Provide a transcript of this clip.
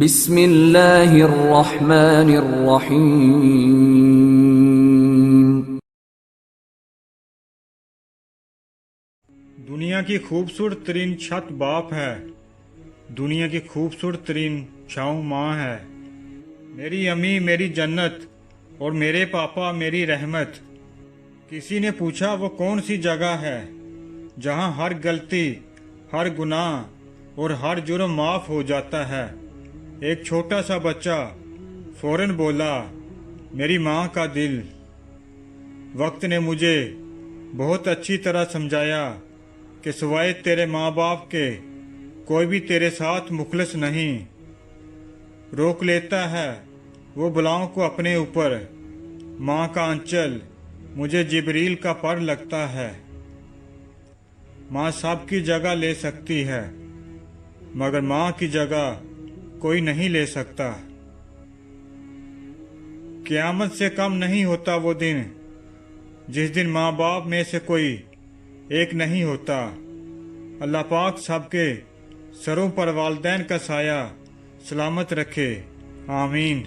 بسم اللہ الرحمن الرحیم۔ دنیا کی خوبصورت ترین چھت باپ ہے، دنیا کی خوبصورت ترین چھاؤں ماں ہے۔ میری امی میری جنت اور میرے پاپا میری رحمت۔ کسی نے پوچھا وہ کون سی جگہ ہے جہاں ہر غلطی، ہر گناہ اور ہر جرم معاف ہو جاتا ہے؟ ایک چھوٹا سا بچہ فوراً بولا، میری ماں کا دل۔ وقت نے مجھے بہت اچھی طرح سمجھایا کہ سوائے تیرے ماں باپ کے کوئی بھی تیرے ساتھ مخلص نہیں۔ روک لیتا ہے وہ بلاؤں کو اپنے اوپر، ماں کا انچل مجھے جبریل کا پر لگتا ہے۔ ماں سب کی جگہ لے سکتی ہے مگر ماں کی جگہ کوئی نہیں لے سکتا۔ قیامت سے کم نہیں ہوتا وہ دن جس دن ماں باپ میں سے کوئی ایک نہیں ہوتا۔ اللہ پاک سب کے سروں پر والدین کا سایہ سلامت رکھے، آمین۔